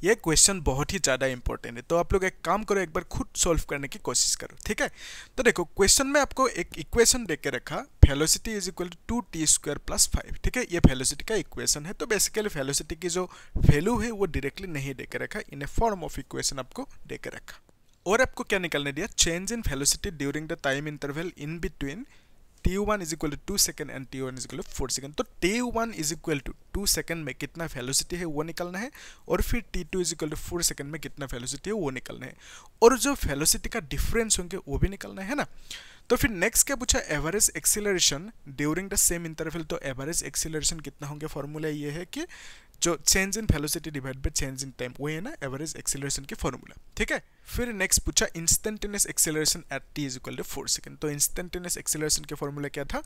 ये क्वेश्चन बहुत ही ज़्यादा इंपॉर्टेंट है, तो आप लोग एक काम करो, एक बार खुद सॉल्व करने की कोशिश करो, ठीक है। तो देखो क्वेश्चन में आपको एक इक्वेशन दे के रखा, velocity is equal to 2t² + 5, ठीक है। ये वेलोसिटी का इक्वेशन है। तो बेसिकली वेलोसिटी की जो वैल्यू है वो डायरेक्टली नहीं दे के रखा, in a form of equation आपको दे के रखा। और आपको क्या निकालने दिया, change in velocity during the time interval in between t1 is equal to 2 second and t1 is equal to 4 second. तो t1 is equal to 2 second में कितना वेलोसिटी है वो निकालना है, और फिर t2 is equal to 4 second में कितना वेलोसिटी है वो निकालना है, और जो वेलोसिटी का डिफरेंस होंगे वो भी निकालना है ना। तो फिर नेक्स्ट क्या पूछा, average acceleration during the same interval. तो एवरेज एक्सीलरेशन कितना होंगे, फॉर्मूला ये है कि जो change in velocity divide by change in time, वो है ना एवरेज एक्सीलरेशन की फॉर्मूला, ठीक है। फिर नेक्स्ट पूछा instantaneous acceleration at t is equal to 4 second. तो इंस्टेंटेनियस एक्सीलरेशन की फॉर्मूला क्या था,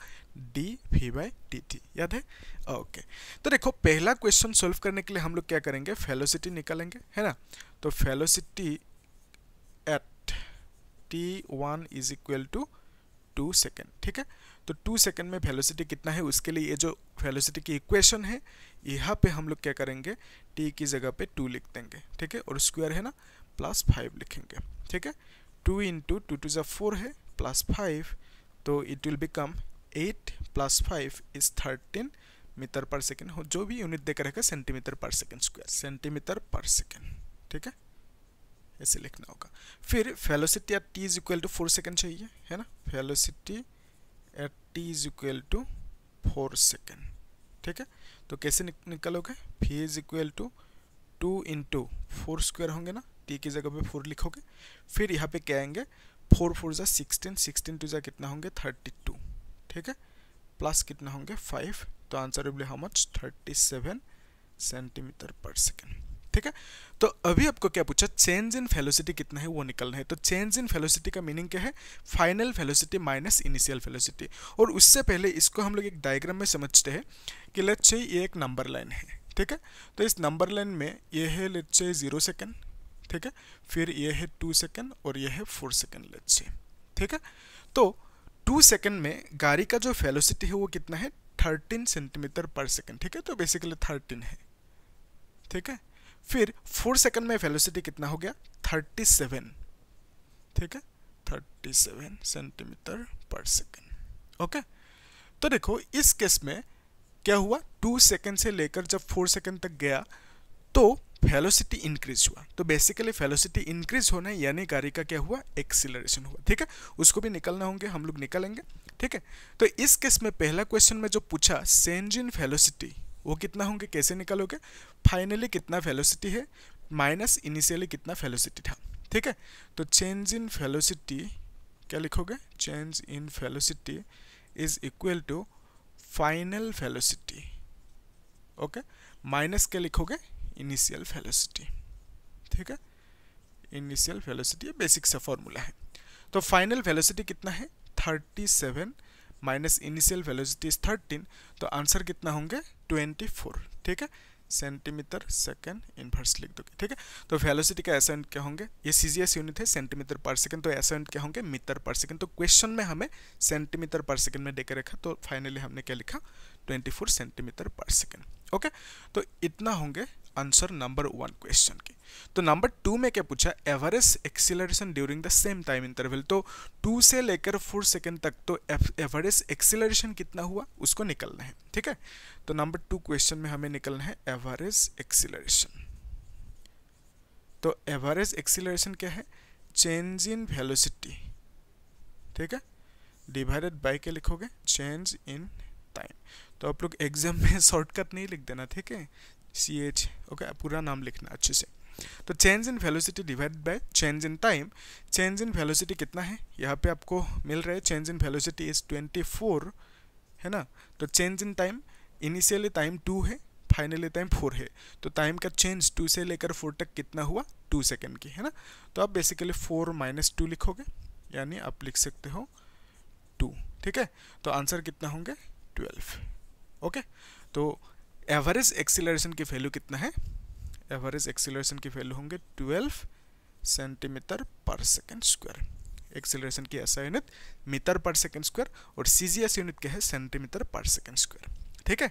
dv/dt, याद है। ओके, तो देखो पहला क्वेश्चन सॉल्व करने के लिए हम लोग क्या करेंगे, वेलोसिटी निकालेंगे, है ना। तो velocity at t1 is equal to 2 second, ठीक है। तो 2 सेकेंड में वेलोसिटी कितना है, उसके लिए ये जो वेलोसिटी की इक्वेशन है, यहाँ पे हम लोग क्या करेंगे, t की जगह पे 2 लिख देंगे, ठीक है, और स्क्वायर है ना, +5 लिखेंगे, ठीक है। 2 इंटू 2 टू 4 है, +5, तो it will become 8 + 5 is 13 metre per second. हो जो भी यूनिट देकर रखा, centimetre per second square, centimetre per second, ठीक है, ऐसे लिखना होगा। फिर velocity at t is equal to 4 second चाहिए, है ना। Velocity at t is equal to 4 second, ठीक है। तो कैसे निकालोगे, v is equal to 2 into 4 square होंगे ना, t की जगह पे 4 लिखोगे। फिर यहाँ पे क्या आएंगे, 4 4 जा 16, 16 2 जा कितना होंगे 32, ठीक है, प्लस कितना होंगे 5। तो answer will be how much, 37 centimetre per second, ठीक है। तो अभी आपको क्या पूछा, चेंज इन वेलोसिटी कितना है वो निकलना है। तो चेंज इन वेलोसिटी का मीनिंग क्या है, final velocity minus initial velocity. और उससे पहले इसको हम लोग एक डायग्राम में समझते हैं कि लेट्स से ये एक नंबर लाइन है, ठीक है। तो इस नंबर लाइन में ये है लेट्स से 0 सेकेंड, ठीक है, फिर ये है 2 सेकेंड और ये है 4 सेकेंड लेट्स से, ठीक है। तो 2 सेकेंड में गाड़ी का जो वेलोसिटी है वो कितना है, 13 सेंटीमीटर पर सेकेंड, ठीक है। तो बेसिकली 13 है, ठीक है। फिर 4 सेकंड में वेलोसिटी कितना हो गया, 37, ठीक है, 37 सेंटीमीटर पर सेकंड, ओके। तो देखो इस केस में क्या हुआ, 2 सेकंड से लेकर जब 4 सेकंड तक गया तो वेलोसिटी इंक्रीज हुआ। तो बेसिकली वेलोसिटी इंक्रीज होना यानी गाड़ी का क्या हुआ, एक्सीलरेशन हुआ, ठीक है। उसको भी निकालना होंगे, हम लोग निकालेंगे, ठीक है। तो इस केस में पहला क्वेश्चन में जो पूछा चेंज इन वेलोसिटी, वो कितना होंगे, कैसे निकालोगे, फाइनली कितना वेलोसिटी है माइनस इनिशियली कितना वेलोसिटी था, ठीक है। तो चेंज इन वेलोसिटी क्या लिखोगे, change in velocity is equal to final velocity, okay, minus क्या लिखोगे, इनिशियल वेलोसिटी, ठीक है। इनिशियल वेलोसिटी बेसिक सा फॉर्मूला है। तो फाइनल वेलोसिटी कितना है, 37 माइनस इनिशियल वेलोसिटी इज 13, तो आंसर कितना होंगे 24, ठीक है, सेंटीमीटर सेकेंड इनवर्स लिख दोगे, ठीक है। तो वेलोसिटी का ऐसा यूनिट क्या होंगे, ये सीजीएस यूनिट है सेंटीमीटर पर सेकंड, तो ऐसा यूनिट क्या होंगे मीटर पर सेकंड। तो क्वेश्चन में हमें सेंटीमीटर पर सेकंड में देकर रखा, तो फाइनली हमने क्या लिखा 24 सेंटीमीटर पर सेकंड, ओके। तो इतना होंगे आंसर नंबर 1 क्वेश्चन की। तो नंबर 2 में क्या पूछा, average acceleration during the same time interval. तो 2 से लेकर 4 सेकंड तक तो एवरेज एक्सीलरेशन कितना हुआ उसको निकलना है, ठीक है। तो नंबर 2 क्वेश्चन में हमें निकलना है एवरेज एक्सीलरेशन। तो एवरेज एक्सीलरेशन क्या है, चेंज इन वेलोसिटी, ठीक है, डिवाइडेड बाय क्या लिखोगे, चेंज इन टाइम। तो आप लोग एग्जाम में शॉर्टकट नहीं लिख देना, ठीक है, CH, ओके, पूरा नाम लिखना अच्छे से। तो change in velocity divide by change in time. Change in velocity कितना है, यहाँ पे आपको मिल रहा है चेंज इन वेलोसिटी इज 24, है ना। तो change in time, initially time 2 है, फाइनली टाइम 4 है, तो टाइम का चेंज 2 से लेकर 4 तक कितना हुआ 2 सेकेंड की, है ना। तो आप बेसिकली 4 माइनस 2 लिखोगे, यानी आप लिख सकते हो 2, ठीक है। तो आंसर कितना होंगे 12, ओके। तो एवरेज एक्सीलरेशन की वैल्यू कितना है, एवरेज एक्सीलरेशन की वैल्यू होंगे 12 centimetre per second square. Acceleration की ऐसा unit metre per second square, और सीजीएस यूनिट क्या है सेंटीमीटर पर सेकेंड स्क्वायर, ठीक है।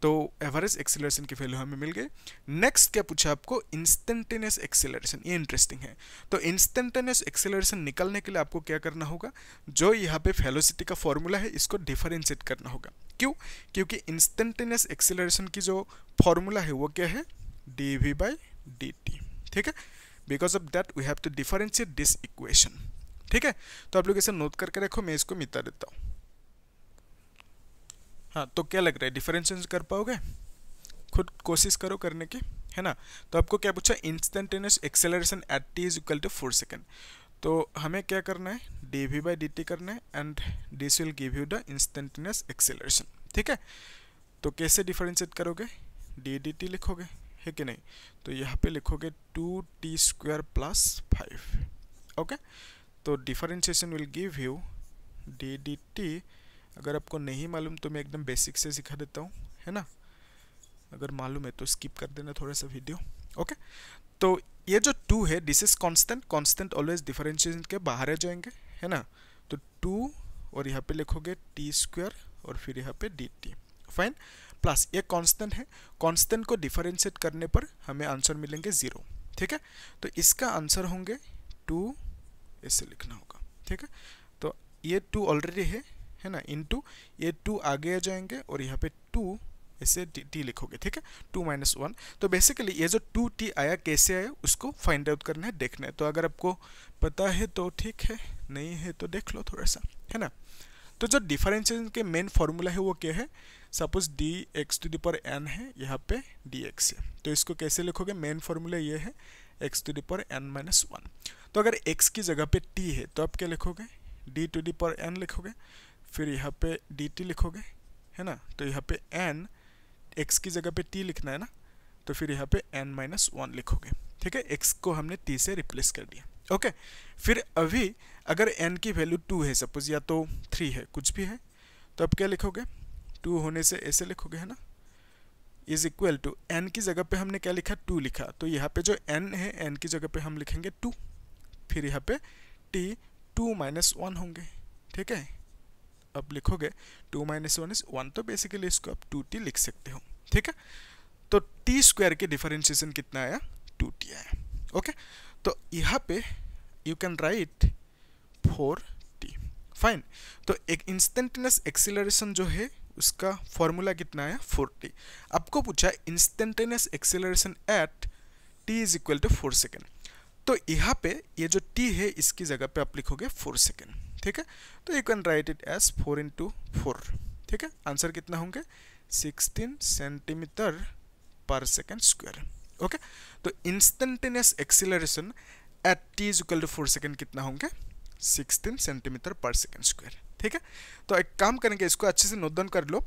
तो एवरेज एक्सेलरेशन की वैल्यू हमें मिल गई। नेक्स्ट क्या पूछा आपको, इंस्टेंटेनियस एक्सेलरेशन, ये इंटरेस्टिंग है। तो इंस्टेंटेनियस एक्सेलरेशन निकालने के लिए आपको क्या करना होगा, जो यहाँ पे वेलोसिटी का फॉर्मूला है इसको डिफरेंशिएट करना होगा। क्यों, क्योंकि इंस्टेंटेनियस एक्सेलरेशन की जो फॉर्मूला है वो क्या है, dv/dt, ठीक है। Because of that we have to differentiate this equation, ठीक है। तो आप लोग इसे नोट करके रखो, मैं इसको मिटा देता हूँ। हाँ, तो क्या लग रहा है, डिफरेंशिएशन कर पाओगे, खुद कोशिश करो करने की, है ना। तो आपको क्या पूछा, instantaneous acceleration at t is equal to 4 second. तो हमें क्या करना है, dv/dt करना है and this will give you the instantaneous acceleration, ठीक है। तो कैसे डिफरेंशिएट करोगे, dt लिखोगे, है कि नहीं। तो यहाँ पे लिखोगे 2t² + 5, ओके। तो differentiation will give you dt। अगर आपको नहीं मालूम तो मैं एकदम बेसिक से सिखा देता हूँ, है ना। अगर मालूम है तो स्किप कर देना थोड़ा सा वीडियो, ओके। तो ये जो 2 है this is constant, constant always differentiation के बाहर आ जाएंगे, है ना। तो 2 और यहाँ पे लिखोगे t² और फिर यहाँ पे dt, फाइन। प्लस ये कांस्टेंट है, कांस्टेंट को डिफरेंशिएट करने पर हमें आंसर मिलेंगे 0, ठीक है। तो इसका आंसर होंगे 2, ऐसे लिखना होगा, ठीक है। तो ये 2 ऑलरेडी है ना, इनटू ये 2 आगे आ जाएंगे और यहाँ पे 2 ऐसे t लिखोगे, ठीक है, 2 - 1। तो बेसिकली ये जो 2t आया कैसे आया उसको फाइंड आउट करना है, देखना है। तो अगर आपको पता है तो ठीक है, नहीं है तो देख लो थोड़ा सा, है ना। तो जो डिफरेंशिएशन के मेन फॉर्मूला है वो क्या है, सपोज dx⁴n है, यहाँ पे dx है, तो इसको कैसे लिखोगे, मेन फॉर्मूला ये है x⁴n - 1। तो अगर x की जगह पे t है तो आप क्या लिखोगे, d⁴n लिखोगे, फिर यहाँ पे dt लिखोगे, है ना। तो यहाँ पे n, x की जगह पे t लिखना है ना, तो फिर यहाँ पे n - 1 लिखोगे, ठीक है। x को हमने t से रिप्लेस कर दिया, ओके। फिर अभी अगर n की वैल्यू 2 है सपोज, या तो 3 है, कुछ भी है, तो अब क्या लिखोगे, 2 होने से ऐसे लिखोगे, है ना, इज इक्वल टू n की जगह पे हमने क्या लिखा, 2 लिखा, तो यहाँ पे जो n है n की जगह पे हम लिखेंगे 2, फिर यहाँ पे t 2 - 1 होंगे, ठीक है। अब लिखोगे 2 - 1 इज 1, तो बेसिकली इसको आप 2t लिख सकते हो, ठीक है। तो t² के डिफरेंशिएशन कितना आया, 2t आया, ओके। तो यहाँ पे you can right 4t, fine. तो एक इंस्टेंटेनियस एक्सेलरेशन जो है उसका फॉर्मूला कितना आया, 4t। आपको पूछा instantaneous acceleration at t is equal to 4 second. तो यहाँ पे ये जो t है इसकी जगह पे आप लिखोगे 4 सेकेंड, ठीक है। तो you can write it as 4 × 4, ठीक है। आंसर कितना होंगे, 16 centimetre per second square, okay. तो instantaneous acceleration at t is equal to 4 second कितना होंगे, 16 सेंटीमीटर पर सेकेंड स्क्वायर, ठीक है। तो एक काम करेंगे, इसको अच्छे से नोट डाउन कर लो।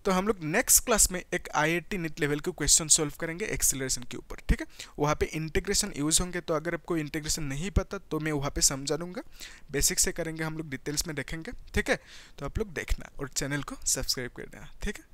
तो हम लोग नेक्स्ट क्लास में एक IIT नीट लेवल के क्वेश्चन सॉल्व करेंगे एक्सेलरेशन के ऊपर, ठीक है। वहाँ पे इंटीग्रेशन यूज होंगे, तो अगर आपको इंटीग्रेशन नहीं पता तो मैं वहाँ पे समझा दूंगा, बेसिक से करेंगे हम लोग, डिटेल्स में देखेंगे, ठीक है। तो आप लोग देखना और चैनल को सब्सक्राइब कर देना, ठीक है।